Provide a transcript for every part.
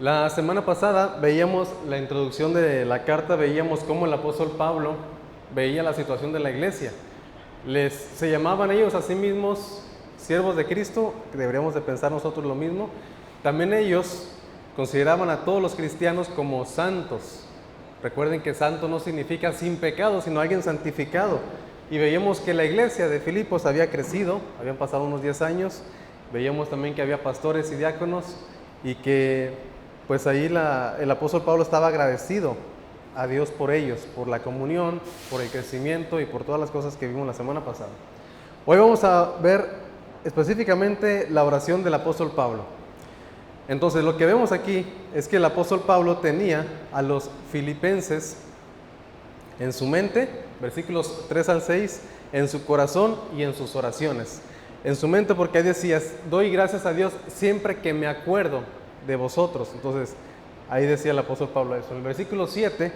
La semana pasada veíamos la introducción de la carta, veíamos cómo el apóstol Pablo veía la situación de la iglesia. Se llamaban ellos a sí mismos siervos de Cristo, que deberíamos de pensar nosotros lo mismo. También ellos consideraban a todos los cristianos como santos. Recuerden que santo no significa sin pecado, sino alguien santificado. Y veíamos que la iglesia de Filipos había crecido, habían pasado unos 10 años. Veíamos también que había pastores y diáconos y que pues ahí el apóstol Pablo estaba agradecido a Dios por ellos, por la comunión, por el crecimiento y por todas las cosas que vimos la semana pasada. Hoy vamos a ver específicamente la oración del apóstol Pablo. Entonces, lo que vemos aquí es que el apóstol Pablo tenía a los filipenses en su mente, versículos 3 al 6, en su corazón y en sus oraciones. En su mente, porque ahí decía, doy gracias a Dios siempre que me acuerdo de vosotros. Entonces, ahí decía el apóstol Pablo eso. En el versículo 7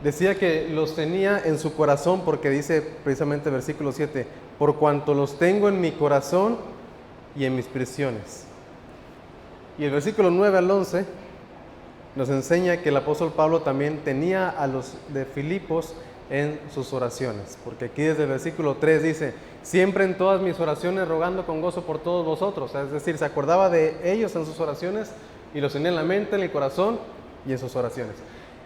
decía que los tenía en su corazón, porque dice precisamente el versículo 7, por cuanto los tengo en mi corazón y en mis prisiones. Y el versículo 9 al 11 nos enseña que el apóstol Pablo también tenía a los de Filipos en sus oraciones, porque aquí desde el versículo 3 dice, siempre en todas mis oraciones rogando con gozo por todos vosotros. Es decir, se acordaba de ellos en sus oraciones y los tenía en la mente, en el corazón y en sus oraciones.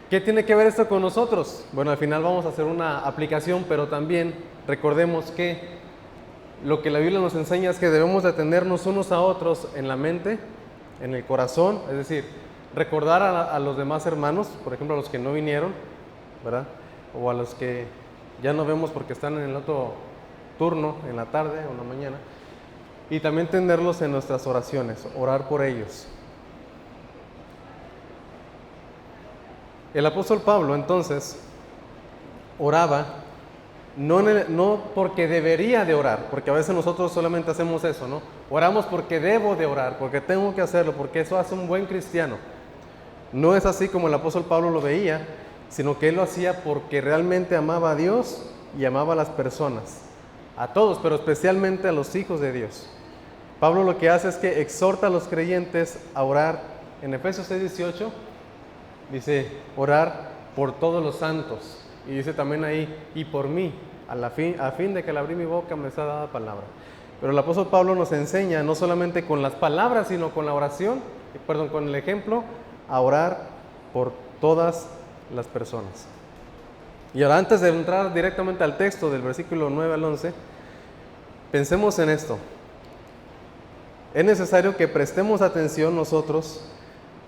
¿Qué tiene que ver esto con nosotros? Bueno, al final vamos a hacer una aplicación, pero también recordemos que lo que la Biblia nos enseña es que debemos de tenernos unos a otros en la mente, en el corazón, es decir, recordar a los demás hermanos, por ejemplo a los que no vinieron, ¿verdad? O a los que ya no vemos porque están en el otro turno, en la tarde o en la mañana, y también tenerlos en nuestras oraciones, orar por ellos. El apóstol Pablo entonces oraba no porque debería de orar, porque a veces nosotros solamente hacemos eso, ¿no? Oramos porque debo de orar, porque tengo que hacerlo, porque eso hace un buen cristiano. No es así como el apóstol Pablo lo veía, sino que él lo hacía porque realmente amaba a Dios y amaba a las personas, a todos, pero especialmente a los hijos de Dios. Pablo lo que hace es que exhorta a los creyentes a orar. En Efesios 6:18 dice, orar por todos los santos. Y dice también ahí, y por mí, a fin de que al abrir mi boca me sea dada palabra. Pero el apóstol Pablo nos enseña, no solamente con las palabras, sino con la oración, con el ejemplo, a orar por todas las personas. Y ahora, antes de entrar directamente al texto del versículo 9 al 11, pensemos en esto. Es necesario que prestemos atención nosotros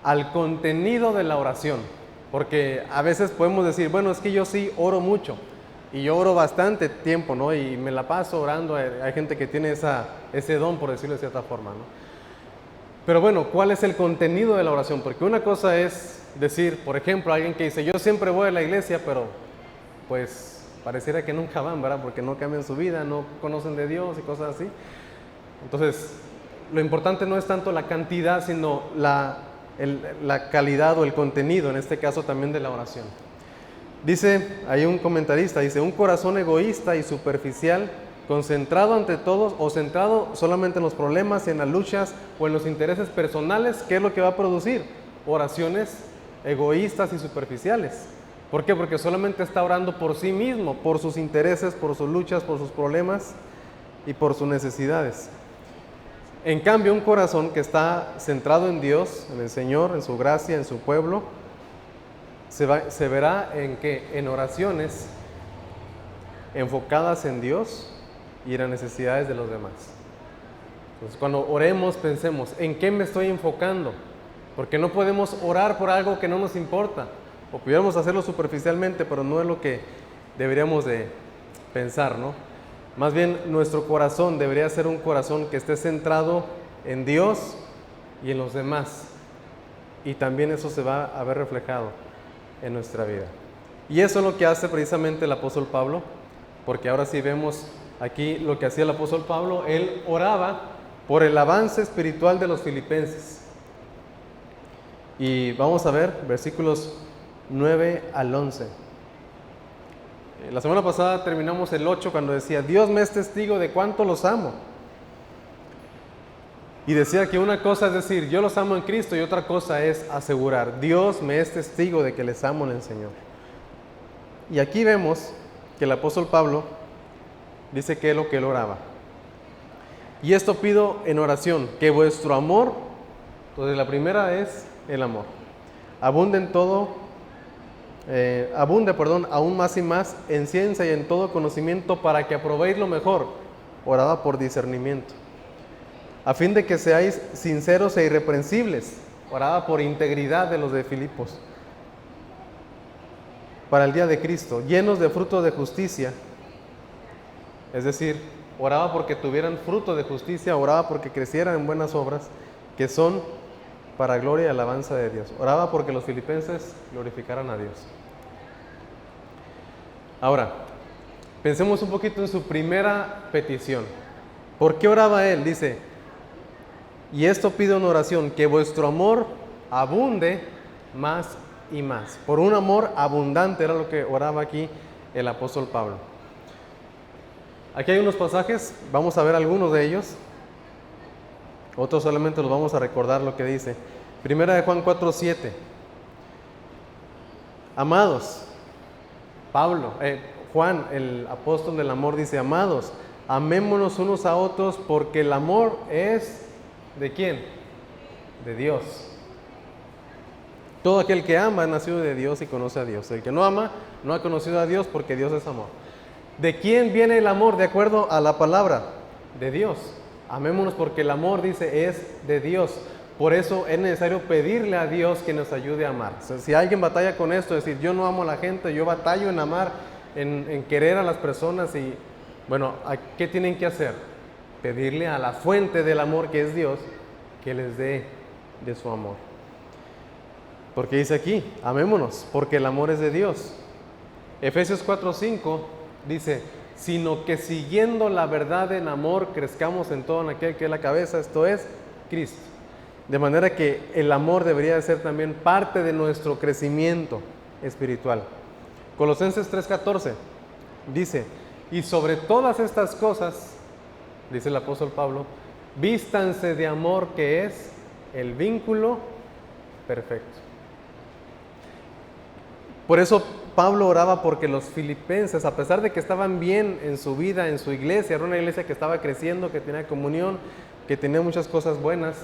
al contenido de la oración, porque a veces podemos decir, bueno, es que yo sí oro mucho, y yo oro bastante tiempo, ¿no? Y me la paso orando. Hay gente que tiene ese don, por decirlo de cierta forma, ¿no? Pero bueno, ¿cuál es el contenido de la oración? Porque una cosa es decir, por ejemplo, alguien que dice, yo siempre voy a la iglesia, pero pues pareciera que nunca van, ¿verdad? Porque no cambian su vida, no conocen de Dios y cosas así. Entonces, lo importante no es tanto la cantidad, sino la calidad o el contenido, en este caso también de la oración. Dice, hay un comentarista, dice, un corazón egoísta y superficial, concentrado ante todos o centrado solamente en los problemas, en las luchas o en los intereses personales, ¿qué es lo que va a producir? Oraciones egoístas y superficiales. ¿Por qué? Porque solamente está orando por sí mismo, por sus intereses, por sus luchas, por sus problemas y por sus necesidades. En cambio, un corazón que está centrado en Dios, en el Señor, en su gracia, en su pueblo, se verá en oraciones enfocadas en Dios y en las necesidades de los demás. Entonces, cuando oremos, pensemos, ¿en qué me estoy enfocando? Porque no podemos orar por algo que no nos importa, o pudiéramos hacerlo superficialmente, pero no es lo que deberíamos de pensar, ¿no? Más bien, nuestro corazón debería ser un corazón que esté centrado en Dios y en los demás, y también eso se va a ver reflejado en nuestra vida. Y eso es lo que hace precisamente el apóstol Pablo, porque ahora sí vemos aquí lo que hacía el apóstol Pablo. Él oraba por el avance espiritual de los filipenses. Y vamos a ver versículos 9 al 11. La semana pasada terminamos el 8 cuando decía, Dios me es testigo de cuánto los amo. Y decía que una cosa es decir, yo los amo en Cristo, y otra cosa es asegurar, Dios me es testigo de que les amo en el Señor. Y aquí vemos que el apóstol Pablo dice que es lo que él oraba. Y esto pido en oración, que vuestro amor, entonces la primera es el amor, abunde en todo, aún más y más en ciencia y en todo conocimiento, para que aprobéis lo mejor. Oraba por discernimiento, a fin de que seáis sinceros e irreprensibles. Oraba por integridad de los de Filipos, para el día de Cristo, llenos de fruto de justicia. Es decir, oraba porque tuvieran fruto de justicia, oraba porque crecieran en buenas obras, que son para gloria y alabanza de Dios. Oraba porque los filipenses glorificaran a Dios. Ahora, pensemos un poquito en su primera petición. ¿Por qué oraba él? Dice, y esto pido en oración, que vuestro amor abunde más y más. Por un amor abundante era lo que oraba aquí el apóstol Pablo. Aquí hay unos pasajes, vamos a ver algunos de ellos. Otros solamente los vamos a recordar lo que dice. Primera de Juan 4:7. Amados, Juan, el apóstol del amor, dice, amados, amémonos unos a otros, porque el amor es ¿de quién? De Dios. Todo aquel que ama ha nacido de Dios y conoce a Dios. El que no ama no ha conocido a Dios, porque Dios es amor. ¿De quién viene el amor? De acuerdo a la palabra, de Dios. Amémonos porque el amor, dice, es de Dios. Por eso es necesario pedirle a Dios que nos ayude a amar. O sea, si alguien batalla con esto, es decir, yo no amo a la gente, yo batallo en amar, en querer a las personas, y bueno, ¿qué tienen que hacer? Pedirle a la fuente del amor, que es Dios, que les dé de su amor. Porque dice aquí, amémonos, porque el amor es de Dios. Efesios 4:5 dice, sino que siguiendo la verdad en amor, crezcamos en todo en aquel que es la cabeza, esto es Cristo. De manera que el amor debería de ser también parte de nuestro crecimiento espiritual. Colosenses 3:14 dice, y sobre todas estas cosas, dice el apóstol Pablo, vístanse de amor, que es el vínculo perfecto. Por eso Pablo oraba porque los filipenses, a pesar de que estaban bien en su vida, en su iglesia, era una iglesia que estaba creciendo, que tenía comunión, que tenía muchas cosas buenas,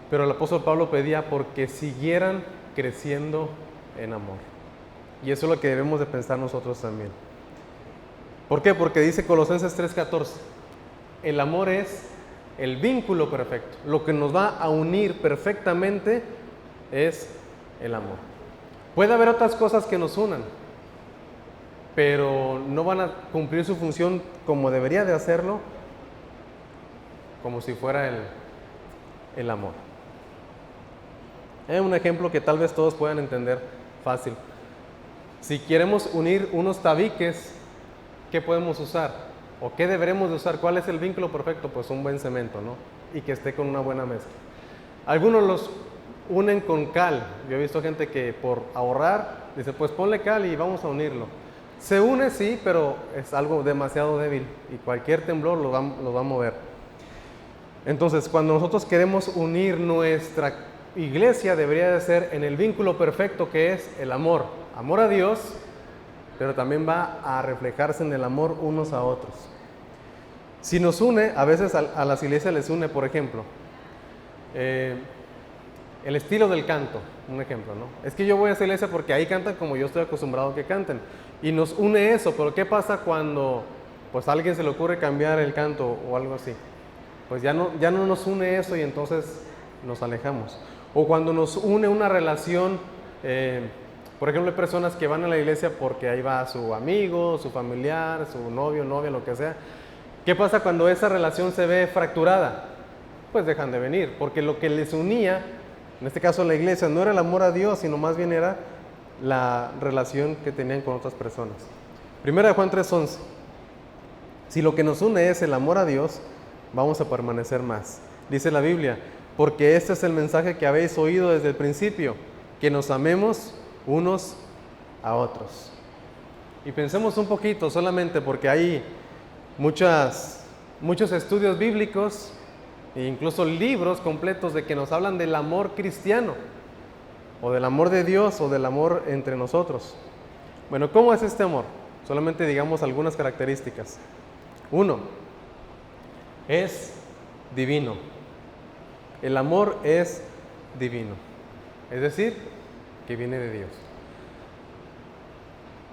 pero el apóstol Pablo pedía porque siguieran creciendo en amor. Y eso es lo que debemos de pensar nosotros también. ¿Por qué? Porque dice Colosenses 3:14, el amor es el vínculo perfecto. Lo que nos va a unir perfectamente es el amor. Puede haber otras cosas que nos unan, pero no van a cumplir su función como debería de hacerlo, como si fuera el amor. Es un ejemplo que tal vez todos puedan entender fácil. Si queremos unir unos tabiques, ¿qué podemos usar? ¿O qué deberemos de usar? ¿Cuál es el vínculo perfecto? Pues un buen cemento, ¿no? Y que esté con una buena mezcla. Algunos los unen con cal. Yo he visto gente que por ahorrar dice, pues ponle cal y vamos a unirlo. Se une, sí, pero es algo demasiado débil y cualquier temblor lo va a mover. Entonces, cuando nosotros queremos unir nuestra iglesia, debería de ser en el vínculo perfecto, que es el amor. Amor a Dios, pero también va a reflejarse en el amor unos a otros. Si nos une, a veces a las iglesias les une, por ejemplo, el estilo del canto, un ejemplo, ¿no? Es que yo voy a esa iglesia porque ahí cantan como yo estoy acostumbrado a que canten. Y nos une eso, pero ¿qué pasa cuando pues a alguien se le ocurre cambiar el canto o algo así? Pues ya no nos une eso y entonces nos alejamos. O cuando nos une una relación, por ejemplo, hay personas que van a la iglesia porque ahí va su amigo, su familiar, su novio, novia, lo que sea. ¿Qué pasa cuando esa relación se ve fracturada? Pues dejan de venir, porque lo que les unía, en este caso la iglesia, no era el amor a Dios, sino más bien era la relación que tenían con otras personas. Primera de Juan 3:11. Si lo que nos une es el amor a Dios, vamos a permanecer más. Dice la Biblia, porque este es el mensaje que habéis oído desde el principio, que nos amemos unos a otros. Y pensemos un poquito solamente, porque hay muchos estudios bíblicos e incluso libros completos de que nos hablan del amor cristiano, o del amor de Dios, o del amor entre nosotros. Bueno, ¿cómo es este amor? Solamente digamos algunas características. 1. Es divino. El amor es divino, es decir, que viene de Dios.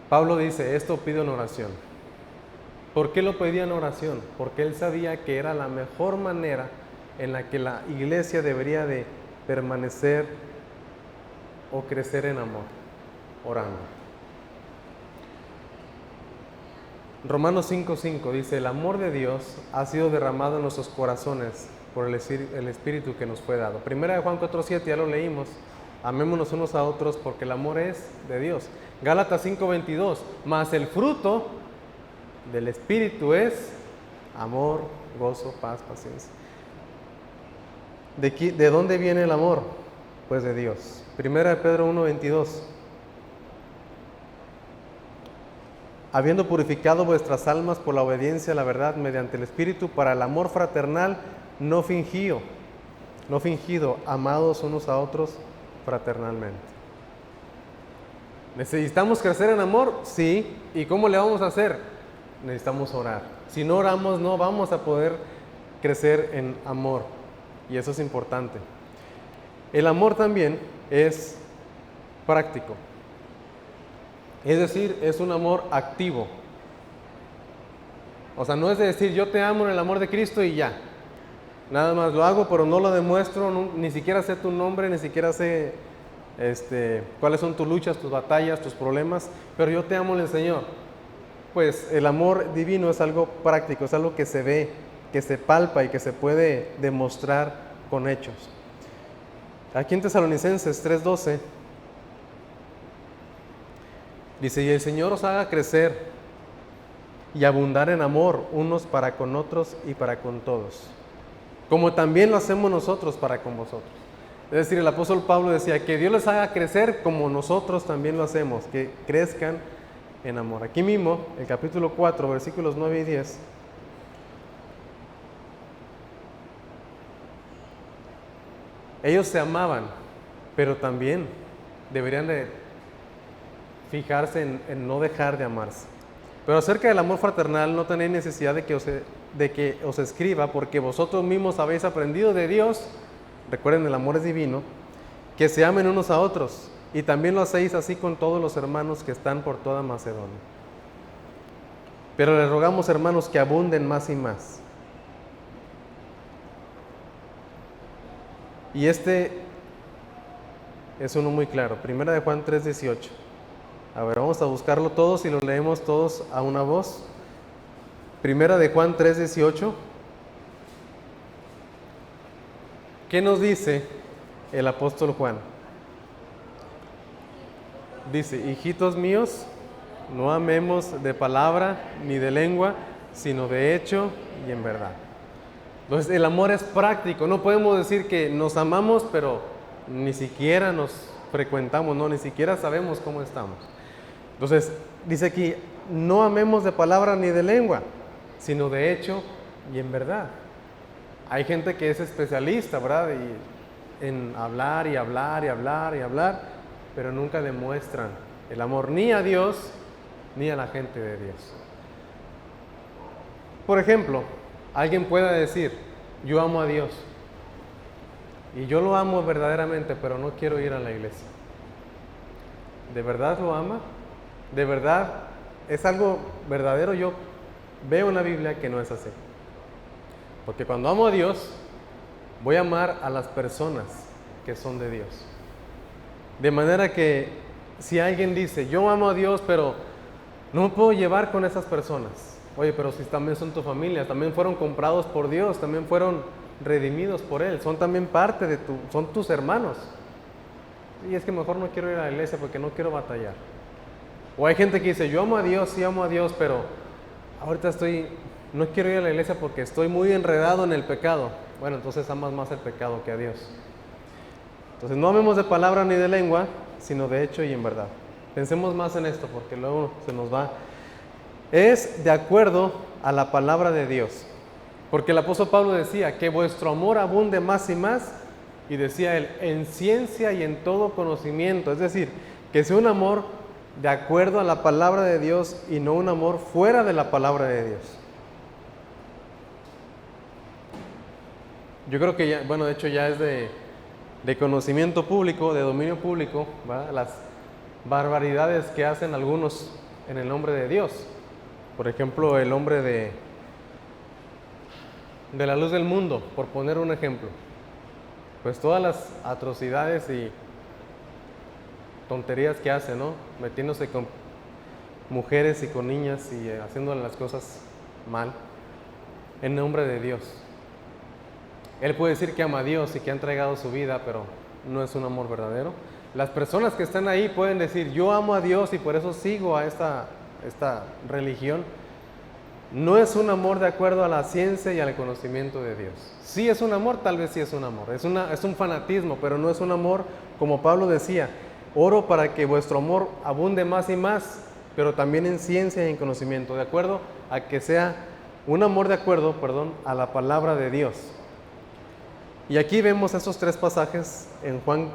Pablo dice, esto pido en oración. ¿Por qué lo pedía en oración? Porque él sabía que era la mejor manera en la que la iglesia debería de permanecer o crecer en amor, orando. Romanos 5:5 dice, el amor de Dios ha sido derramado en nuestros corazones por el Espíritu que nos fue dado. Primera de Juan 4:7, ya lo leímos, amémonos unos a otros porque el amor es de Dios. Gálatas 5:22, mas el fruto del Espíritu es amor, gozo, paz, paciencia. ¿De dónde viene el amor? Pues de Dios. Primera de Pedro 1:22. Habiendo purificado vuestras almas por la obediencia a la verdad mediante el Espíritu para el amor fraternal no fingido, amados unos a otros fraternalmente. ¿Necesitamos crecer en amor? Sí. ¿Y cómo le vamos a hacer? Necesitamos orar. Si no oramos, no vamos a poder crecer en amor. Y eso es importante. El amor también es práctico. Es decir, es un amor activo. O sea, no es de decir yo te amo en el amor de Cristo y ya. Nada más lo hago, pero no lo demuestro, ni siquiera sé tu nombre, ni siquiera sé cuáles son tus luchas, tus batallas, tus problemas, pero yo te amo en el Señor. Pues el amor divino es algo práctico, es algo que se ve, que se palpa y que se puede demostrar con hechos. Aquí en Tesalonicenses 3:12 dice, y el Señor os haga crecer y abundar en amor unos para con otros y para con todos, como también lo hacemos nosotros para con vosotros. Es decir, el apóstol Pablo decía que Dios les haga crecer como nosotros también lo hacemos, que crezcan en amor. Aquí mismo, el capítulo 4, versículos 9 y 10, ellos se amaban, pero también deberían de fijarse en no dejar de amarse. Pero acerca del amor fraternal no tenéis necesidad de que os escriba, porque vosotros mismos habéis aprendido de Dios, recuerden, el amor es divino, que se amen unos a otros, y también lo hacéis así con todos los hermanos que están por toda Macedonia. Pero les rogamos, hermanos, que abunden más y más. Y este es uno muy claro, Primera de Juan 3:18. A ver, vamos a buscarlo todos y lo leemos todos a una voz. Primera de Juan 3:18. ¿Qué nos dice el apóstol Juan? Dice, hijitos míos, no amemos de palabra ni de lengua, sino de hecho y en verdad. Entonces el amor es práctico, no podemos decir que nos amamos, pero ni siquiera nos frecuentamos, no, ni siquiera sabemos cómo estamos. Entonces dice aquí, no amemos de palabra ni de lengua, sino de hecho y en verdad. Hay gente que es especialista, ¿verdad? En hablar y hablar y hablar y hablar, pero nunca demuestran el amor ni a Dios ni a la gente de Dios. Por ejemplo, alguien puede decir, yo amo a Dios y yo lo amo verdaderamente, pero no quiero ir a la iglesia. ¿De verdad lo ama? ¿De verdad es algo verdadero? Yo veo en la Biblia que no es así. Porque cuando amo a Dios, voy a amar a las personas que son de Dios. De manera que si alguien dice, yo amo a Dios, pero no me puedo llevar con esas personas. Oye, pero si también son tu familia, también fueron comprados por Dios, también fueron redimidos por Él, son también parte de son tus hermanos. Y es que mejor no quiero ir a la iglesia porque no quiero batallar. O hay gente que dice, yo amo a Dios, sí amo a Dios, pero ahorita no quiero ir a la iglesia porque estoy muy enredado en el pecado. Bueno, entonces amas más el pecado que a Dios. Entonces no amemos de palabra ni de lengua, sino de hecho y en verdad. Pensemos más en esto porque luego se nos va. Es de acuerdo a la palabra de Dios. Porque el apóstol Pablo decía que vuestro amor abunde más y más, y decía él, en ciencia y en todo conocimiento. Es decir, que sea un amor de acuerdo a la palabra de Dios y no un amor fuera de la palabra de Dios. Yo creo que ya, bueno, de hecho ya es de conocimiento público, de dominio público, ¿va? Las barbaridades que hacen algunos en el nombre de Dios. Por ejemplo, el hombre de la luz del mundo, por poner un ejemplo. Pues todas las atrocidades y tonterías que hace, ¿no? Metiéndose con mujeres y con niñas y haciéndole las cosas mal en nombre de Dios. Él puede decir que ama a Dios y que ha entregado su vida, pero no es un amor verdadero. Las personas que están ahí pueden decir, yo amo a Dios y por eso sigo a esta religión. No es un amor de acuerdo a la ciencia y al conocimiento de Dios. Sí es un amor, tal vez sí es un amor. Es un fanatismo, pero no es un amor como Pablo decía. Oro para que vuestro amor abunde más y más, pero también en ciencia y en conocimiento, de acuerdo a que sea un amor de acuerdo, a la palabra de Dios. Y aquí vemos esos tres pasajes en Juan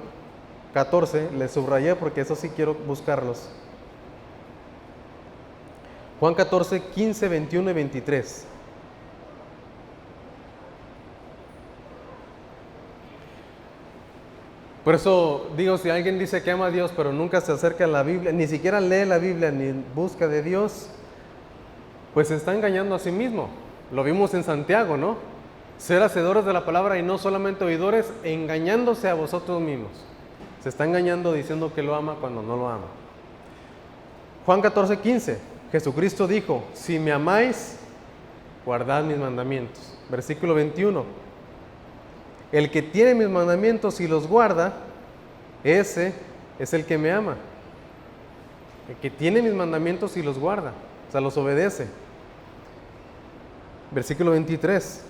14, les subrayé porque eso sí quiero buscarlos. Juan 14, 15, 21 y 23. Por eso digo, si alguien dice que ama a Dios, pero nunca se acerca a la Biblia, ni siquiera lee la Biblia, ni busca de Dios, pues se está engañando a sí mismo. Lo vimos en Santiago, ¿no? Ser hacedores de la palabra y no solamente oidores, engañándose a vosotros mismos. Se está engañando diciendo que lo ama cuando no lo ama. Juan 14, 15. Jesucristo dijo, si me amáis, guardad mis mandamientos. Versículo 21. El que tiene mis mandamientos y los guarda, ese es el que me ama. El que tiene mis mandamientos y los guarda, o sea, los obedece. Versículo 23.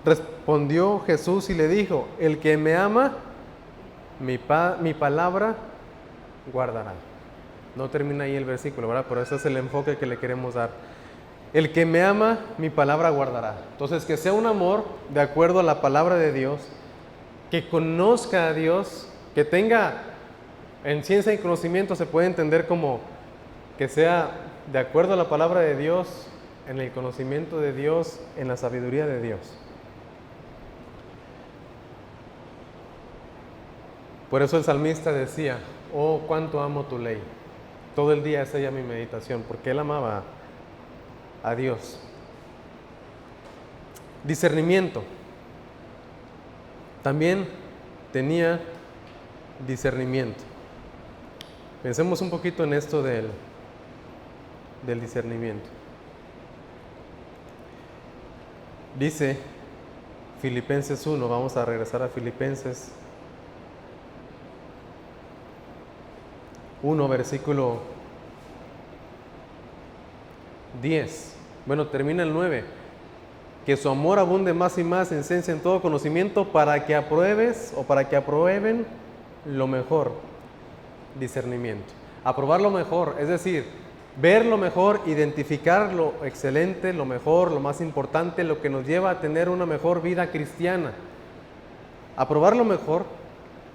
Respondió Jesús y le dijo, el que me ama, mi palabra guardará. No termina ahí el versículo, ¿verdad? Pero ese es el enfoque que le queremos dar. El que me ama, mi palabra guardará. Entonces, que sea un amor de acuerdo a la palabra de Dios, que conozca a Dios, que tenga, en ciencia y conocimiento se puede entender como que sea de acuerdo a la palabra de Dios, en el conocimiento de Dios, en la sabiduría de Dios. Por eso el salmista decía, oh, cuánto amo tu ley. Todo el día es ella mi meditación, porque él amaba a Dios. Discernimiento. También tenía discernimiento. Pensemos un poquito en esto del discernimiento. Dice Filipenses 1, vamos a regresar a Filipenses 1, versículo 10. Bueno, termina el 9. Que su amor abunde más y más en ciencia, en todo conocimiento, para que apruebes o para que aprueben lo mejor. Discernimiento. Aprobar lo mejor, es decir, ver lo mejor, identificar lo excelente, lo mejor, lo más importante, lo que nos lleva a tener una mejor vida cristiana. Aprobar lo mejor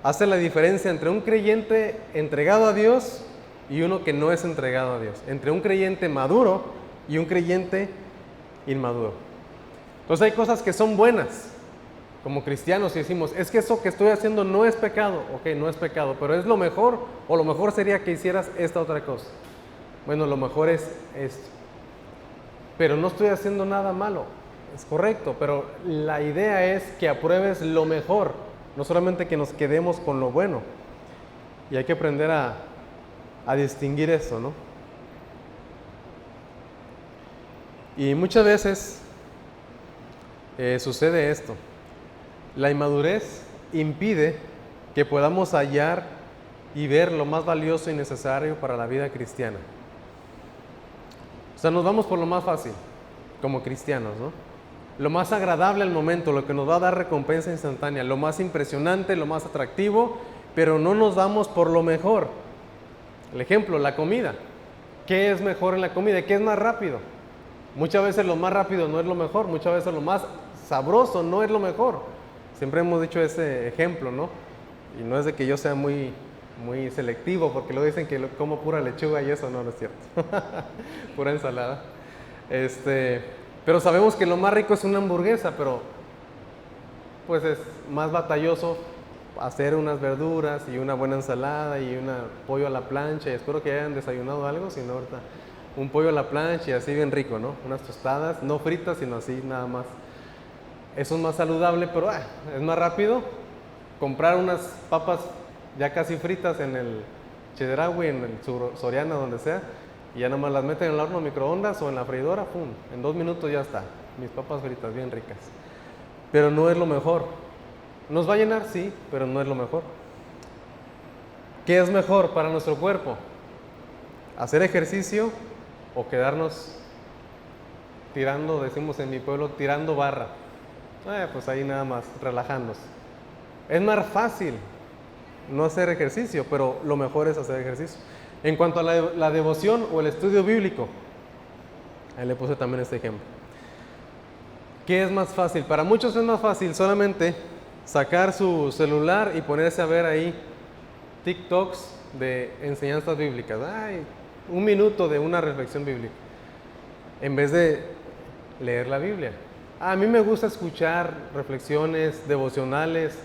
hace la diferencia entre un creyente entregado a Dios y uno que no es entregado a Dios. Entre un creyente maduro y un creyente inmaduro. Entonces hay cosas que son buenas como cristianos y decimos, es que eso que estoy haciendo no es pecado. Ok, no es pecado, pero es lo mejor, o lo mejor sería que hicieras esta otra cosa. Bueno, lo mejor es esto. Pero no estoy haciendo nada malo, es correcto, pero la idea es que apruebes lo mejor, no solamente que nos quedemos con lo bueno. Y hay que aprender a distinguir eso, ¿no? Y muchas veces sucede esto. La inmadurez impide que podamos hallar y ver lo más valioso y necesario para la vida cristiana. O sea, nos vamos por lo más fácil, como cristianos, ¿no? Lo más agradable al momento, lo que nos va a dar recompensa instantánea, lo más impresionante, lo más atractivo, pero no nos vamos por lo mejor. El ejemplo, la comida. ¿Qué es mejor en la comida? ¿Qué es más rápido? Muchas veces lo más rápido no es lo mejor, muchas veces lo más sabroso no es lo mejor. Siempre hemos dicho ese ejemplo, ¿no? Y no es de que yo sea muy selectivo, porque lo dicen que como pura lechuga y eso no es cierto. Pura ensalada. Pero sabemos que lo más rico es una hamburguesa, pero pues es más batalloso hacer unas verduras y una buena ensalada y un pollo a la plancha. Y espero que hayan desayunado algo, si no ahorita un pollo a la plancha y así bien rico, ¿no? Unas tostadas, no fritas, sino así nada más. Eso es más saludable, pero es más rápido comprar unas papas ya casi fritas en el Chedraui, en el Soriana, donde sea, y ya nomás las meten en el horno microondas o en la freidora, ¡pum! En 2 minutos ya está, mis papas fritas bien ricas. Pero no es lo mejor. ¿Nos va a llenar? Sí, pero no es lo mejor. ¿Qué es mejor para nuestro cuerpo? ¿Hacer ejercicio o quedarnos tirando, decimos en mi pueblo, tirando barra? Pues ahí nada más, relajándose. Es más fácil no hacer ejercicio, pero lo mejor es hacer ejercicio. En cuanto a la devoción o el estudio bíblico, ahí le puse también este ejemplo. ¿Qué es más fácil? Para muchos es más fácil solamente sacar su celular y ponerse a ver ahí TikToks de enseñanzas bíblicas. 1 minuto de una reflexión bíblica, en vez de leer la Biblia. A mí me gusta escuchar reflexiones devocionales,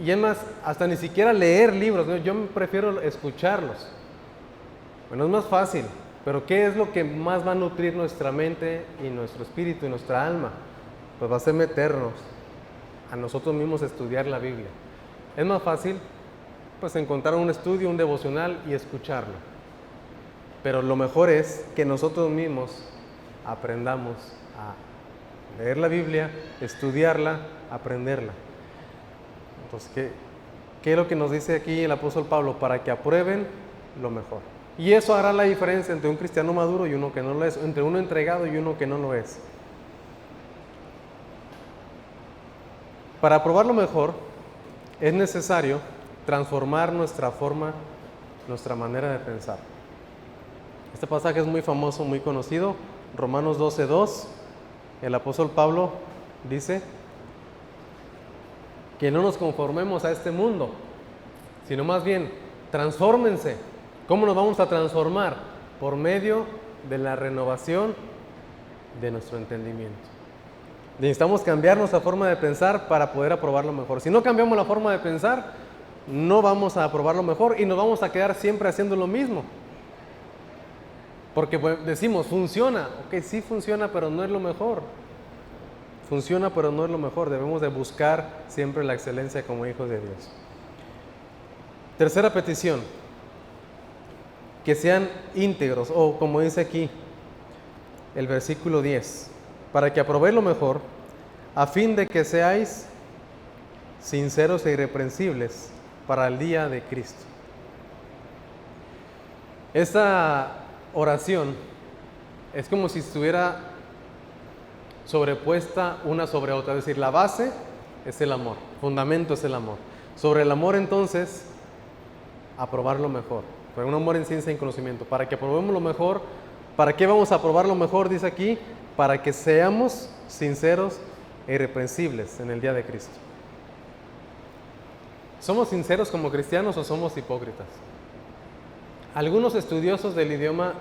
y es más, hasta ni siquiera leer libros, ¿no? Yo prefiero escucharlos. Bueno, es más fácil, pero ¿qué es lo que más va a nutrir nuestra mente y nuestro espíritu y nuestra alma? Pues va a ser meternos a nosotros mismos a estudiar la Biblia. Es más fácil, pues, encontrar un estudio, un devocional y escucharlo. Pero lo mejor es que nosotros mismos aprendamos a leer la Biblia, estudiarla, aprenderla. Entonces, ¿qué es lo que nos dice aquí el apóstol Pablo? Para que aprueben lo mejor. Y eso hará la diferencia entre un cristiano maduro y uno que no lo es, entre uno entregado y uno que no lo es. Para aprobar lo mejor, es necesario transformar nuestra forma, nuestra manera de pensar. Este pasaje es muy famoso, muy conocido, Romanos 12:2. El apóstol Pablo dice que no nos conformemos a este mundo, sino más bien transfórmense. ¿Cómo nos vamos a transformar? Por medio de la renovación de nuestro entendimiento. Necesitamos cambiar nuestra forma de pensar para poder aprobar lo mejor. Si no cambiamos la forma de pensar, no vamos a aprobar lo mejor y nos vamos a quedar siempre haciendo lo mismo. Porque decimos, funciona. Ok, sí funciona, pero no es lo mejor. Funciona, pero no es lo mejor. Debemos de buscar siempre la excelencia como hijos de Dios. Tercera petición. Que sean íntegros, o como dice aquí el versículo 10, para que aprobéis lo mejor, a fin de que seáis sinceros e irreprensibles para el día de Cristo. Esta oración es como si estuviera sobrepuesta una sobre otra, es decir, la base es el amor, el fundamento es el amor. Sobre el amor, entonces, aprobar lo mejor, pero un amor en ciencia y en conocimiento. Para que aprobemos lo mejor, ¿para qué vamos a aprobar lo mejor? Dice aquí, para que seamos sinceros e irreprensibles en el día de Cristo. ¿Somos sinceros como cristianos o somos hipócritas? Algunos estudiosos del idioma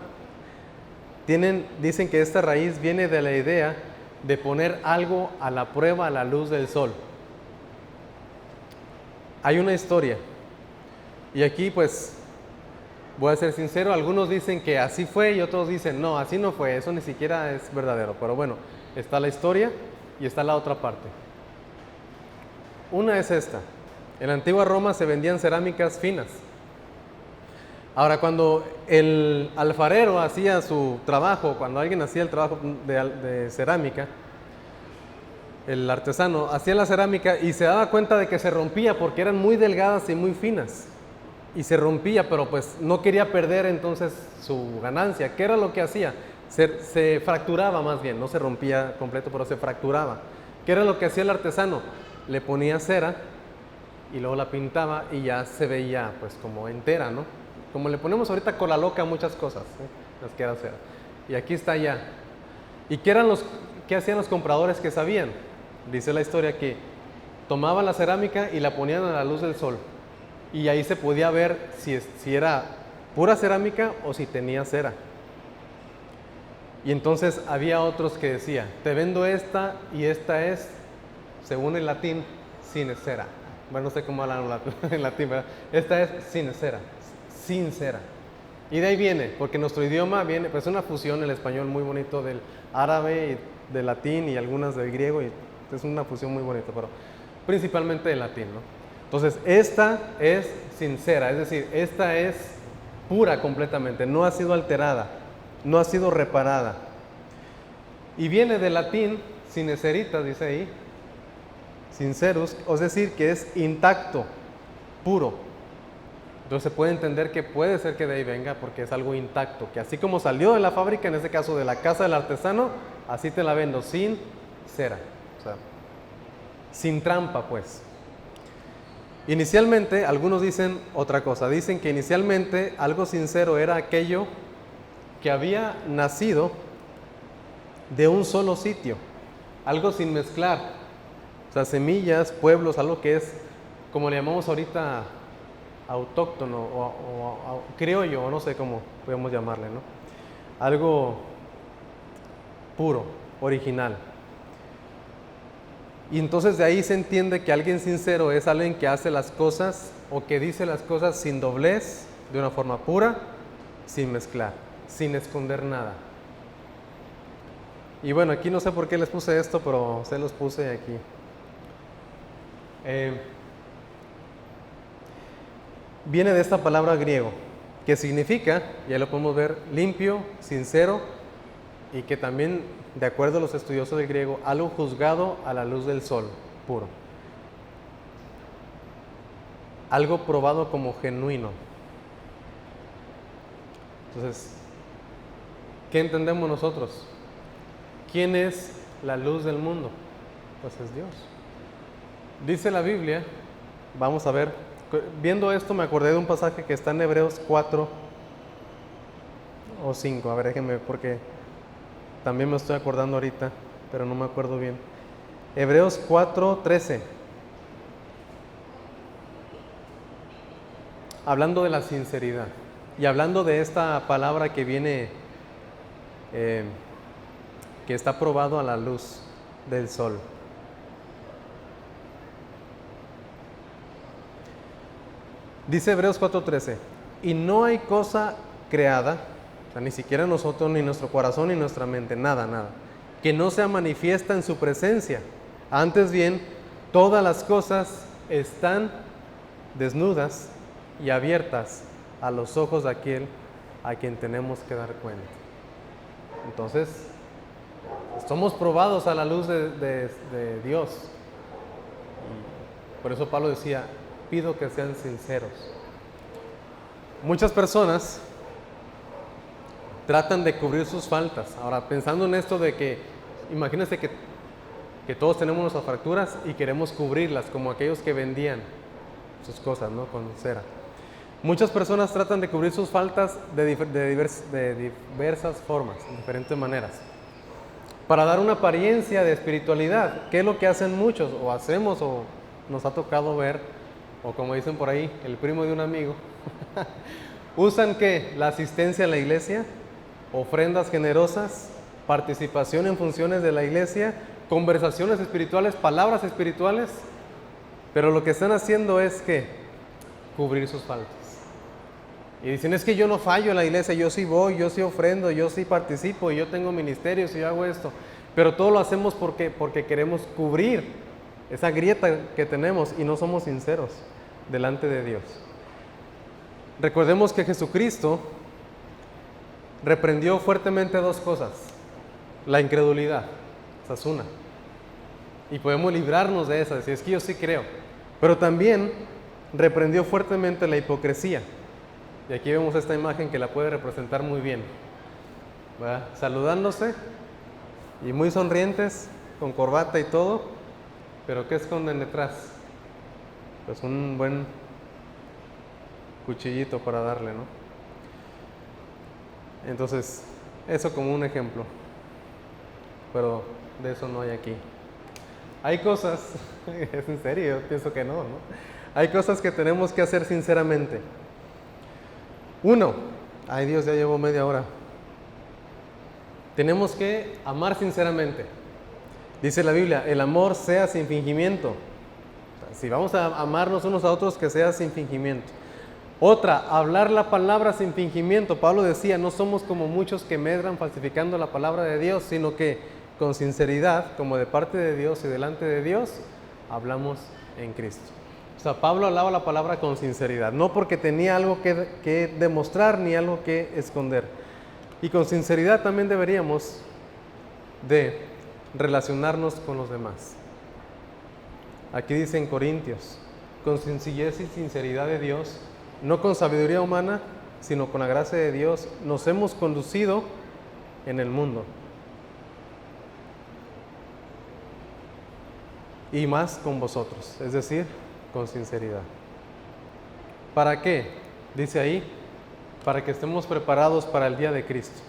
dicen que esta raíz viene de la idea de poner algo a la prueba a la luz del sol. Hay una historia, y aquí pues voy a ser sincero, algunos dicen que así fue y otros dicen no, así no fue, eso ni siquiera es verdadero, pero bueno, está la historia y está la otra parte. Una es esta: en la antigua Roma se vendían cerámicas finas. Ahora, cuando el alfarero hacía su trabajo, cuando alguien hacía el trabajo de cerámica, el artesano hacía la cerámica y se daba cuenta de que se rompía porque eran muy delgadas y muy finas. Y se rompía, pero pues no quería perder entonces su ganancia. ¿Qué era lo que hacía? Se fracturaba más bien, no se rompía completo, pero se fracturaba. ¿Qué era lo que hacía el artesano? Le ponía cera y luego la pintaba y ya se veía pues como entera, ¿no? Como le ponemos ahorita cola loca a muchas cosas, ¿eh? Nos queda cera. Y aquí está ya. ¿Y qué hacían los compradores que sabían? Dice la historia que tomaban la cerámica y la ponían a la luz del sol. Y ahí se podía ver si era pura cerámica o si tenía cera. Y entonces había otros que decían, te vendo esta y esta es, según el latín, sin cera. Bueno, no sé cómo hablan en latín, ¿verdad? Esta es sin cera, sin cera. Y de ahí viene, porque nuestro idioma viene, pues es una fusión, el español muy bonito del árabe y del latín y algunas del griego, y es una fusión muy bonita, pero principalmente del latín, ¿no? Entonces, esta es sincera, es decir, esta es pura completamente, no ha sido alterada, no ha sido reparada. Y viene del latín, sinceritas, dice ahí, sincerus, es decir, que es intacto, puro. Entonces se puede entender que puede ser que de ahí venga porque es algo intacto, que así como salió de la fábrica, en este caso de la casa del artesano, así te la vendo, sin cera, o sea, sin trampa pues. Inicialmente, algunos dicen otra cosa, dicen que inicialmente algo sincero era aquello que había nacido de un solo sitio, algo sin mezclar, o sea, semillas, pueblos, algo que es, como le llamamos ahorita, autóctono o criollo, o no sé cómo podemos llamarle, ¿no? Algo puro, original. Y entonces de ahí se entiende que alguien sincero es alguien que hace las cosas o que dice las cosas sin doblez, de una forma pura, sin mezclar, sin esconder nada. Y bueno, aquí no sé por qué les puse esto, pero se los puse aquí. Viene de esta palabra griego, que significa, ya lo podemos ver, limpio, sincero, y que también, de acuerdo a los estudiosos del griego, algo juzgado a la luz del sol, puro. Algo probado como genuino. Entonces, ¿qué entendemos nosotros? ¿Quién es la luz del mundo? Pues es Dios. Dice la Biblia, vamos a ver, viendo esto me acordé de un pasaje que está en Hebreos 4 o 5, a ver, déjenme, porque también me estoy acordando ahorita, pero no me acuerdo bien. Hebreos 4:13. Hablando de la sinceridad y hablando de esta palabra que viene, que está probado a la luz del sol. Dice Hebreos 4:13, y no hay cosa creada, o sea, ni siquiera nosotros, ni nuestro corazón, ni nuestra mente, nada, que no sea manifiesta en su presencia. Antes bien, todas las cosas están desnudas y abiertas a los ojos de aquel a quien tenemos que dar cuenta. Entonces, somos probados a la luz de Dios. Y por eso Pablo decía, pido que sean sinceros. Muchas personas tratan de cubrir sus faltas. Ahora, pensando en esto de que, imagínense que todos tenemos nuestras fracturas y queremos cubrirlas, como aquellos que vendían sus cosas, ¿no? Con cera. Muchas personas tratan de cubrir sus faltas de diversas formas, de diferentes maneras, para dar una apariencia de espiritualidad, que es lo que hacen muchos, o hacemos, o nos ha tocado ver, o como dicen por ahí, el primo de un amigo. Usan ¿qué? La asistencia a la iglesia, ofrendas generosas, participación en funciones de la iglesia, conversaciones espirituales, palabras espirituales, pero lo que están haciendo es que cubrir sus faltas. Y dicen, es que yo no fallo en la iglesia, yo sí voy, yo sí ofrendo, yo sí participo, y yo tengo ministerios y yo hago esto, pero todo lo hacemos porque queremos cubrir esa grieta que tenemos y no somos sinceros delante de Dios. Recordemos que Jesucristo reprendió fuertemente dos cosas: la incredulidad, esa es una, y podemos librarnos de esa, decir, es que yo sí creo, pero también reprendió fuertemente la hipocresía. Y aquí vemos esta imagen que la puede representar muy bien, ¿verdad? Saludándose y muy sonrientes, con corbata y todo, pero ¿qué esconden detrás? Pues un buen cuchillito para darle, ¿no? Entonces, eso como un ejemplo. pero de eso no hay aquí. Hay cosas, es en serio, yo pienso que no. Hay cosas que tenemos que hacer sinceramente. Uno, ay Dios, ya llevo media hora. Tenemos que amar sinceramente. Dice la Biblia, el amor sea sin fingimiento. Si vamos a amarnos unos a otros, que sea sin fingimiento. Otra, hablar la palabra sin fingimiento. Pablo decía, no somos como muchos que medran falsificando la palabra de Dios, sino que con sinceridad, como de parte de Dios y delante de Dios, hablamos en Cristo. O sea, Pablo hablaba la palabra con sinceridad, no porque tenía algo que demostrar ni algo que esconder. Y con sinceridad también deberíamos de relacionarnos con los demás. Aquí dice en Corintios, con sencillez y sinceridad de Dios, no con sabiduría humana, sino con la gracia de Dios, nos hemos conducido en el mundo. Y más con vosotros, es decir, con sinceridad. ¿Para qué? Dice ahí, para que estemos preparados para el día de Cristo.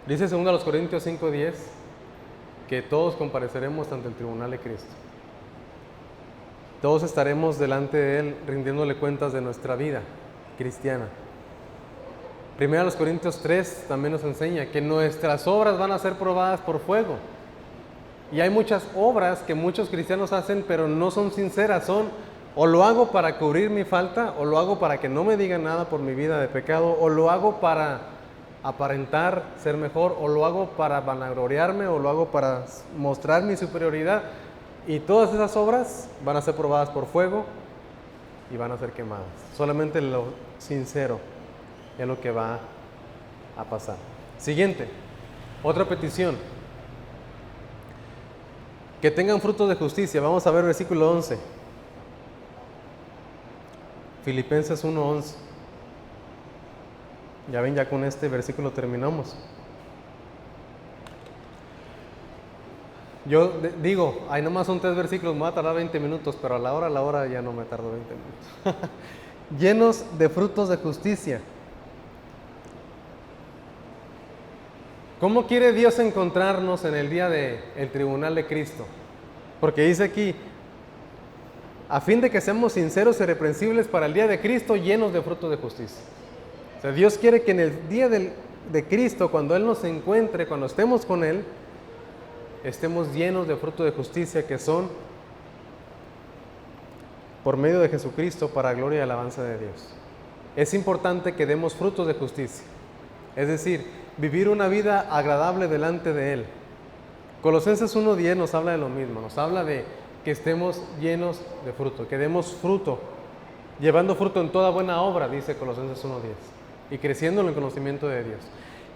Dice 2 Corintios 5:10 que todos compareceremos ante el tribunal de Cristo. Todos estaremos delante de Él rindiéndole cuentas de nuestra vida cristiana. 1 Corintios 3 también nos enseña que nuestras obras van a ser probadas por fuego. Y hay muchas obras que muchos cristianos hacen, pero no son sinceras. Son, o lo hago para cubrir mi falta, o lo hago para que no me digan nada por mi vida de pecado, o lo hago para aparentar ser mejor, o lo hago para vanagloriarme, o lo hago para mostrar mi superioridad. Y todas esas obras van a ser probadas por fuego y van a ser quemadas. Solamente lo sincero es lo que va a pasar. Siguiente, otra petición. Que tengan frutos de justicia. Vamos a ver versículo 11. Filipenses 1:11. Ya ven, ya con este versículo terminamos. Yo digo, ahí nomás son 3 versículos, me va a tardar 20 minutos, pero a la hora ya no me tardo 20 minutos. Llenos de frutos de justicia. ¿Cómo quiere Dios encontrarnos en el día del tribunal de Cristo? Porque dice aquí, a fin de que seamos sinceros y irreprensibles para el día de Cristo, llenos de frutos de justicia. O sea, Dios quiere que en el día de Cristo, cuando Él nos encuentre, cuando estemos con Él, estemos llenos de frutos de justicia que son por medio de Jesucristo para gloria y alabanza de Dios. Es importante que demos frutos de justicia, es decir, vivir una vida agradable delante de Él. Colosenses 1:10 nos habla de lo mismo, nos habla de que estemos llenos de fruto, que demos fruto, llevando fruto en toda buena obra, dice Colosenses 1:10, y creciendo en el conocimiento de Dios.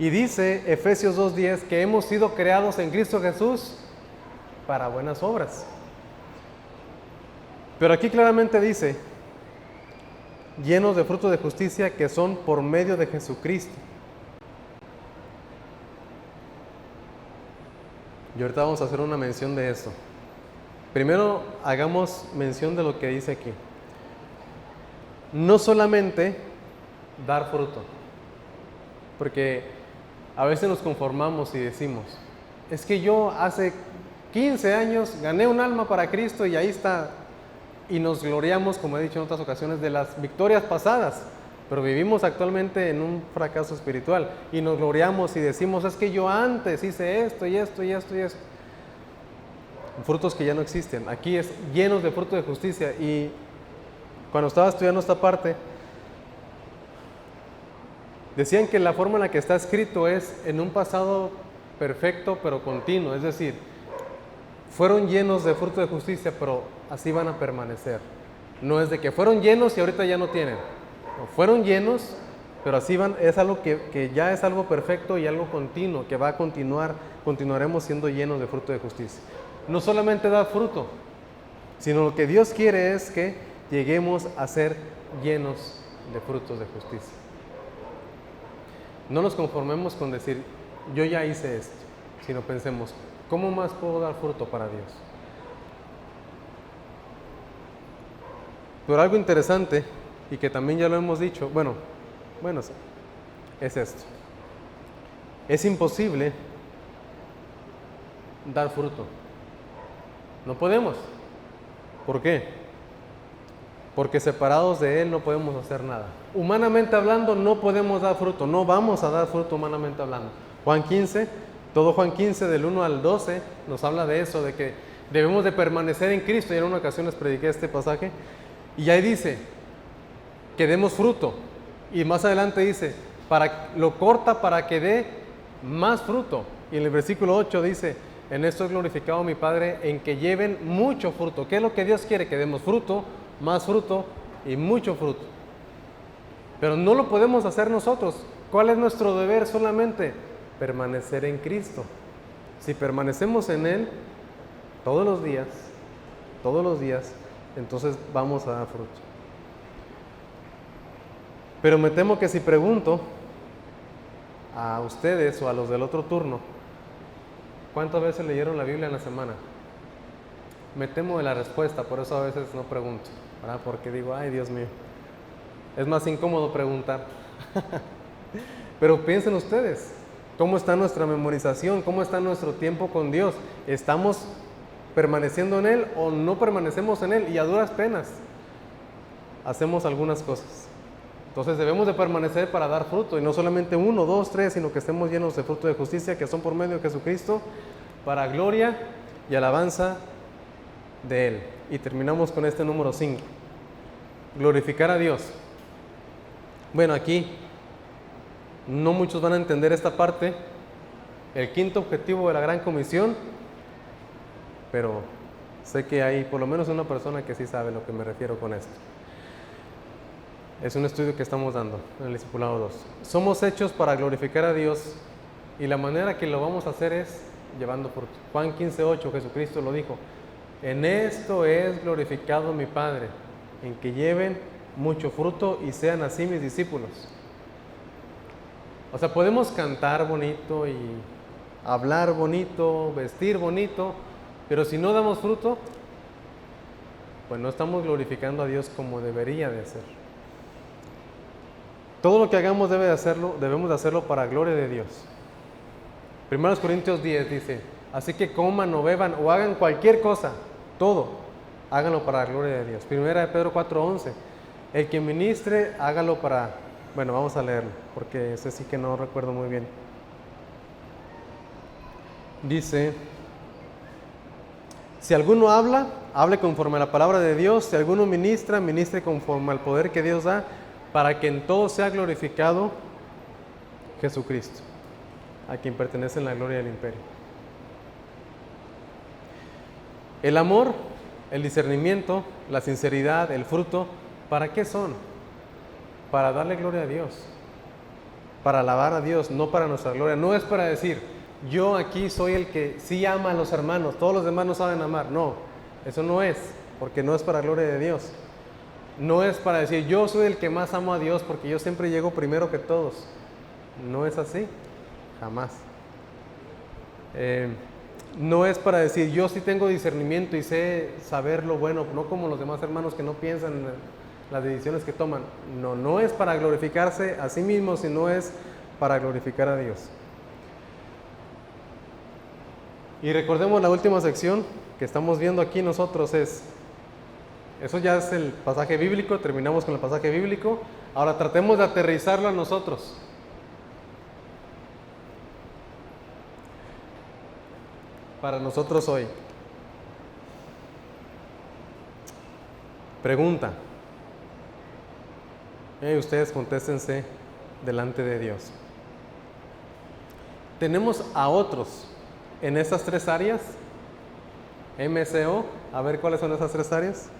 Y dice Efesios 2:10 que hemos sido creados en Cristo Jesús para buenas obras. Pero aquí claramente dice, llenos de frutos de justicia que son por medio de Jesucristo. Y ahorita vamos a hacer una mención de esto. Primero hagamos mención de lo que dice aquí. No solamente dar fruto, porque a veces nos conformamos y decimos, es que yo hace 15 años gané un alma para Cristo y ahí está. Y nos gloriamos, como he dicho en otras ocasiones, de las victorias pasadas, pero vivimos actualmente en un fracaso espiritual y nos gloriamos y decimos, es que yo antes hice esto y esto y esto y esto. Frutos que ya no existen. Aquí es llenos de frutos de justicia. Y cuando estaba estudiando esta parte, decían que la forma en la que está escrito es en un pasado perfecto pero continuo, es decir, fueron llenos de fruto de justicia, pero así van a permanecer. No es de que fueron llenos y ahorita ya no tienen. No, fueron llenos, pero así van, es algo que ya es algo perfecto y algo continuo, que va a continuar, continuaremos siendo llenos de fruto de justicia. No solamente da fruto, sino lo que Dios quiere es que lleguemos a ser llenos de frutos de justicia. No nos conformemos con decir, yo ya hice esto, sino pensemos, ¿cómo más puedo dar fruto para Dios? Pero algo interesante, y que también ya lo hemos dicho, bueno, es esto. es imposible dar fruto. No podemos. ¿Por qué? Porque separados de Él no podemos hacer nada. Humanamente hablando, no podemos dar fruto, no vamos a dar fruto humanamente hablando. Juan 15, todo Juan 15 del 1 al 12 nos habla de eso, de que debemos de permanecer en Cristo. Y en una ocasión les prediqué este pasaje y ahí dice que demos fruto. Y más adelante dice, lo corta para que dé más fruto. Y en el versículo 8 dice, en esto es glorificado mi Padre, en que lleven mucho fruto. ¿Qué es lo que Dios quiere? Que demos fruto, más fruto y mucho fruto. Pero no lo podemos hacer nosotros. ¿Cuál es nuestro deber? Solamente permanecer en Cristo. Si permanecemos en Él todos los días, entonces vamos a dar fruto. Pero me temo que si pregunto a ustedes o a los del otro turno, ¿cuántas veces leyeron la Biblia en la semana? Me temo de la respuesta, por eso a veces no pregunto, ¿verdad? Porque digo, ay, Dios mío, es más incómodo preguntar. Pero piensen ustedes, ¿cómo está nuestra memorización? ¿Cómo está nuestro tiempo con Dios? ¿Estamos permaneciendo en Él o no permanecemos en Él? Y a duras penas hacemos algunas cosas. Entonces debemos de permanecer para dar fruto, y no solamente 1, 2, 3, sino que estemos llenos de fruto de justicia, que son por medio de Jesucristo, para gloria y alabanza de Él. Y terminamos con este número 5, glorificar a Dios. Bueno, aquí no muchos van a entender esta parte, el quinto objetivo de la Gran Comisión, pero sé que hay por lo menos una persona que sí sabe lo que me refiero con esto. Es un estudio que estamos dando en el Discipulado 2. Somos hechos para glorificar a Dios, y la manera que lo vamos a hacer es llevando fruto. Juan 15:8, Jesucristo lo dijo, en esto es glorificado mi Padre, en que lleven mucho fruto y sean así mis discípulos. O sea, podemos cantar bonito y hablar bonito, vestir bonito, pero si no damos fruto, pues no estamos glorificando a Dios como debería de ser. Todo lo que hagamos debemos de hacerlo para gloria de Dios. 1 Corintios 10 dice, así que coman o beban o hagan cualquier cosa, todo, háganlo para la gloria de Dios. 1 Pedro 4:11, el que ministre, hágalo para... Bueno, vamos a leerlo, porque ese sí que no recuerdo muy bien. Dice, si alguno habla, hable conforme a la palabra de Dios. Si alguno ministra, ministre conforme al poder que Dios da, para que en todo sea glorificado Jesucristo, a quien pertenece la gloria del imperio. El amor, el discernimiento, la sinceridad, el fruto, ¿para qué son? Para darle gloria a Dios, para alabar a Dios, no para nuestra gloria. No es para decir, yo aquí soy el que sí ama a los hermanos, todos los demás no saben amar. No, eso no es, porque no es para gloria de Dios. No es para decir, yo soy el que más amo a Dios porque yo siempre llego primero que todos. No es así, jamás. No es para decir, yo sí tengo discernimiento y sé saber lo bueno, no como los demás hermanos que no piensan en las decisiones que toman. No, no es para glorificarse a sí mismo, sino es para glorificar a Dios. Y recordemos la última sección que estamos viendo aquí nosotros eso ya es el pasaje bíblico, terminamos con el pasaje bíblico. Ahora tratemos de aterrizarlo a nosotros. Para nosotros hoy. Pregunta. Ustedes contéstense delante de Dios. ¿Tenemos a otros en estas tres áreas? MCO, a ver cuáles son esas tres áreas.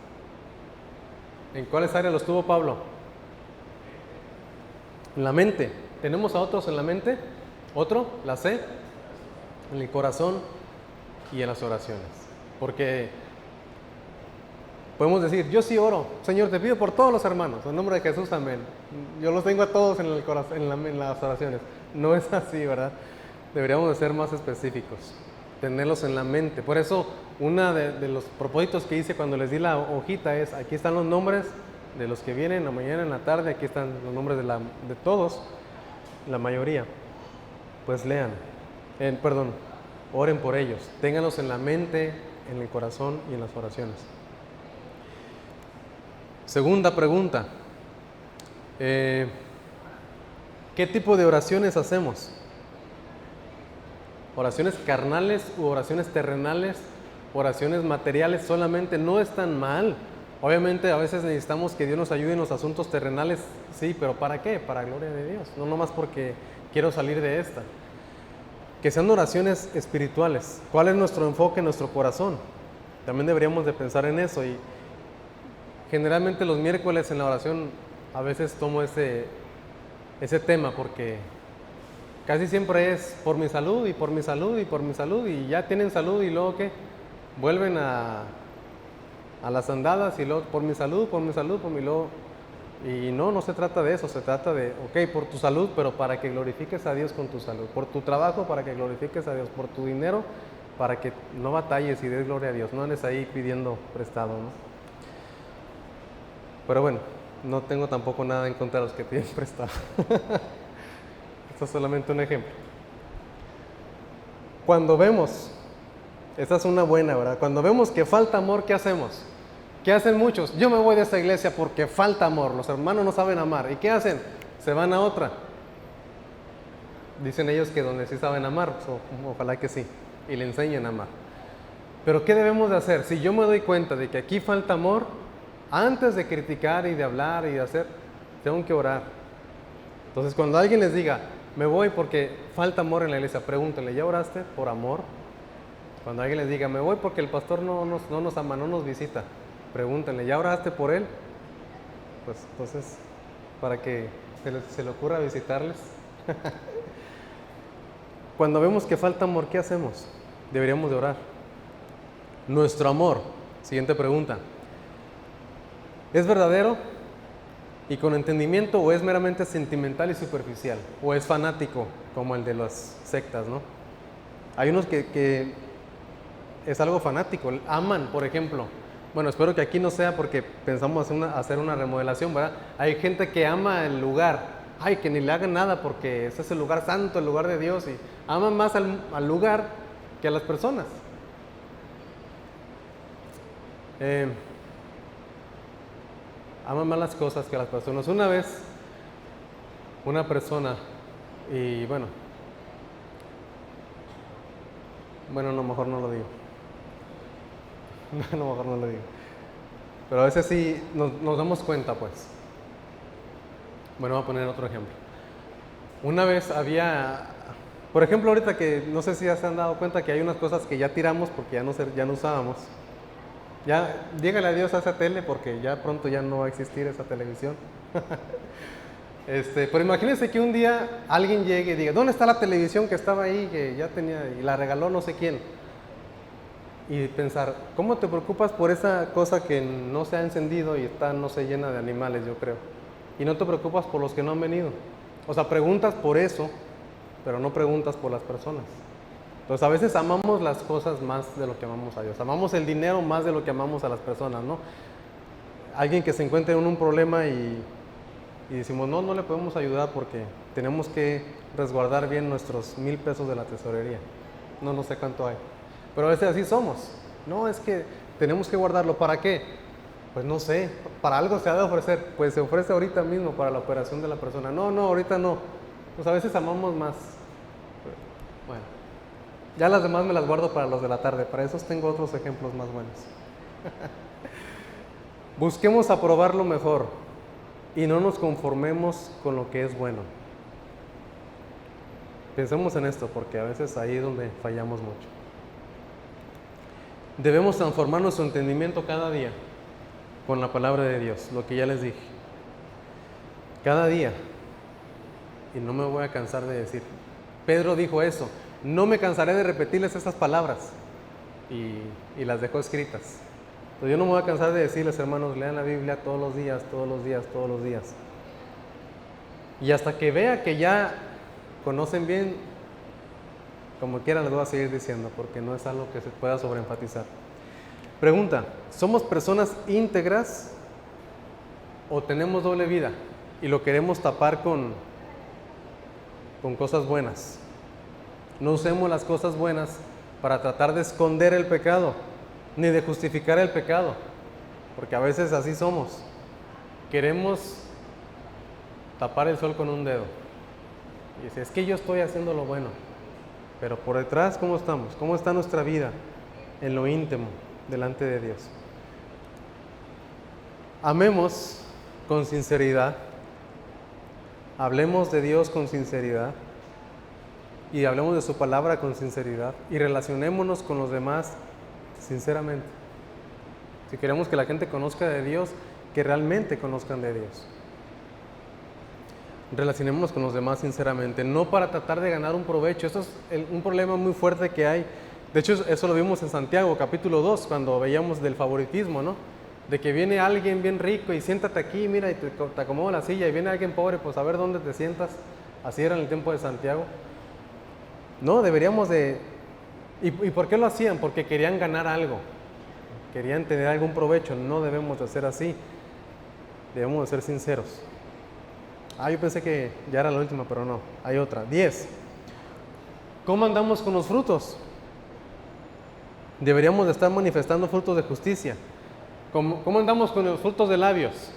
¿En cuáles áreas los tuvo Pablo? En la mente. ¿Tenemos a otros en la mente? ¿Otro? ¿La C? En el corazón y en las oraciones. Porque podemos decir, yo sí oro, Señor, te pido por todos los hermanos, en nombre de Jesús, amén. Yo los tengo a todos en el corazón, en las oraciones. No es así, ¿verdad? Deberíamos de ser más específicos, tenerlos en la mente. Por eso, uno de los propósitos que hice cuando les di la hojita es, aquí están los nombres de los que vienen en la mañana, en la tarde, aquí están los nombres de todos, la mayoría. pues lean, perdón, oren por ellos, ténganlos en la mente, en el corazón y en las oraciones. Segunda pregunta, ¿qué tipo de oraciones hacemos? ¿Oraciones carnales u oraciones terrenales? Oraciones materiales solamente no están mal. Obviamente a veces necesitamos que Dios nos ayude en los asuntos terrenales, sí, pero ¿para qué? Para gloria de Dios, no nomás porque quiero salir de esta. Que sean oraciones espirituales. ¿Cuál es nuestro enfoque en nuestro corazón? También deberíamos de pensar en eso. Y generalmente los miércoles en la oración a veces tomo ese tema porque casi siempre es por mi salud y por mi salud y por mi salud, y ya tienen salud y luego ¿qué? Vuelven a las andadas y luego por mi salud, y no se trata de eso, se trata de, ok, por tu salud, pero para que glorifiques a Dios con tu salud, por tu trabajo para que glorifiques a Dios, por tu dinero para que no batalles y des gloria a Dios, no andes ahí pidiendo prestado, ¿no? Pero bueno, no tengo tampoco nada en contra de los que piden prestado. Esto es solamente un ejemplo. Cuando vemos, esta es una buena, ¿verdad? Cuando vemos que falta amor, ¿qué hacemos? ¿Qué hacen muchos? Yo me voy de esta iglesia porque falta amor, los hermanos no saben amar. ¿Y qué hacen? Se van a otra. Dicen ellos que donde sí saben amar, pues, ojalá que sí, y le enseñen a amar. Pero ¿qué debemos de hacer? Si yo me doy cuenta de que aquí falta amor, antes de criticar y de hablar y de hacer, tengo que orar. Entonces cuando alguien les diga, me voy porque falta amor en la iglesia, pregúntenle, ¿ya oraste por amor? Cuando alguien les diga, me voy porque el pastor no nos ama, no nos visita, pregúntenle, ¿ya oraste por él? Pues entonces, para que se le ocurra visitarles. Cuando vemos que falta amor, ¿qué hacemos? Deberíamos de orar. Nuestro amor, siguiente pregunta, ¿es verdadero y con entendimiento o es meramente sentimental y superficial? ¿O es fanático como el de las sectas, no? Hay unos que es algo fanático, aman, por ejemplo. Bueno, espero que aquí no sea porque pensamos hacer una remodelación, ¿verdad? Hay gente que ama el lugar, ay, que ni le hagan nada porque ese es el lugar santo, el lugar de Dios, y aman más al lugar que a las personas. Aman más las cosas que a las personas. Una vez, una persona, y bueno, no, mejor no lo digo. No, mejor no lo digo. Pero a veces sí nos damos cuenta, pues. Bueno, voy a poner otro ejemplo. Una vez había, por ejemplo, ahorita que no sé si ya se han dado cuenta que hay unas cosas que ya tiramos porque ya no usábamos. Ya, dígale adiós a esa tele porque ya pronto ya no va a existir esa televisión. Pero imagínense que un día alguien llegue y diga, ¿dónde está la televisión que estaba ahí, que ya tenía, y la regaló no sé quién? Y pensar, ¿cómo te preocupas por esa cosa que no se ha encendido y está, no sé, llena de animales, yo creo? Y no te preocupas por los que no han venido. O sea, preguntas por eso, pero no preguntas por las personas. Entonces a veces amamos las cosas más de lo que amamos a Dios. Amamos el dinero más de lo que amamos a las personas, ¿no? Alguien que se encuentre en un problema y decimos, no le podemos ayudar porque tenemos que resguardar bien nuestros 1,000 pesos de la tesorería. No sé cuánto hay. Pero a veces así somos. No, es que tenemos que guardarlo. ¿Para qué? Pues no sé, para algo se ha de ofrecer. Pues se ofrece ahorita mismo para la operación de la persona. No, ahorita no. Pues a veces amamos más. Bueno, ya las demás me las guardo para los de la tarde. Para esos tengo otros ejemplos más buenos. Busquemos aprobar lo mejor y no nos conformemos con lo que es bueno. Pensemos en esto porque a veces ahí es donde fallamos mucho. Debemos transformar nuestro entendimiento cada día con la palabra de Dios, lo que ya les dije. Cada día. Y no me voy a cansar de decir. Pedro dijo eso. No me cansaré de repetirles estas palabras. Y las dejó escritas. Pero yo no me voy a cansar de decirles, hermanos, lean la Biblia todos los días, todos los días, todos los días. Y hasta que vea que ya conocen bien, como quieran les voy a seguir diciendo, porque no es algo que se pueda sobreenfatizar. Pregunta, ¿somos personas íntegras o tenemos doble vida y lo queremos tapar con cosas buenas? No usemos las cosas buenas para tratar de esconder el pecado, ni de justificar el pecado, porque a veces así somos. Queremos tapar el sol con un dedo. Y dice, es que yo estoy haciendo lo bueno, pero por detrás, ¿cómo estamos? ¿Cómo está nuestra vida en lo íntimo delante de Dios? Amemos con sinceridad, hablemos de Dios con sinceridad y hablemos de su palabra con sinceridad y relacionémonos con los demás sinceramente. Si queremos que la gente conozca de Dios, que realmente conozcan de Dios. Relacionémonos con los demás sinceramente, no para tratar de ganar un provecho. Eso es un problema muy fuerte que hay. De hecho, eso lo vimos en Santiago, capítulo 2, cuando veíamos del favoritismo, ¿no? De que viene alguien bien rico y siéntate aquí, mira, y te acomodo la silla, y viene alguien pobre, pues a ver dónde te sientas. Así era en el tiempo de Santiago. No, deberíamos de... ¿Y por qué lo hacían? Porque querían ganar algo, querían tener algún provecho. No debemos de hacer así, debemos de ser sinceros. Yo pensé que ya era la última, pero no, hay otra. 10. ¿Cómo andamos con los frutos? Deberíamos de estar manifestando frutos de justicia. ¿Cómo andamos con los frutos de labios?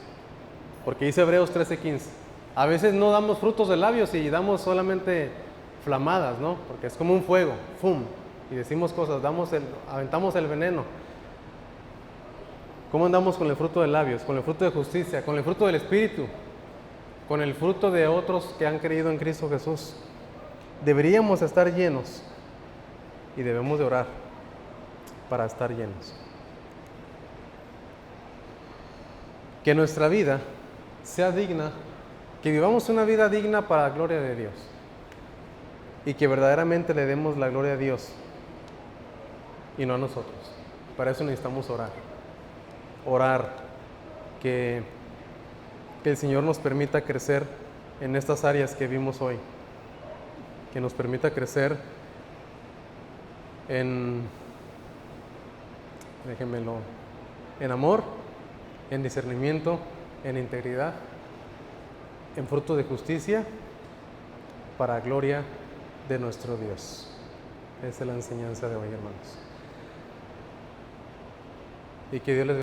Porque dice Hebreos 13:15. A veces no damos frutos de labios y damos solamente flamadas, ¿no? Porque es como un fuego, ¡fum! Y decimos cosas, aventamos el veneno. ¿Cómo andamos con el fruto de labios? Con el fruto de justicia, con el fruto del Espíritu, con el fruto de otros que han creído en Cristo Jesús. Deberíamos estar llenos y debemos de orar para estar llenos. Que nuestra vida sea digna, que vivamos una vida digna para la gloria de Dios y que verdaderamente le demos la gloria a Dios y no a nosotros. Para eso necesitamos orar, que el Señor nos permita crecer en estas áreas que vimos hoy, que nos permita crecer en amor, en discernimiento, en integridad, en fruto de justicia, para gloria de nuestro Dios. Esa es la enseñanza de hoy, hermanos. Y que Dios les bendiga.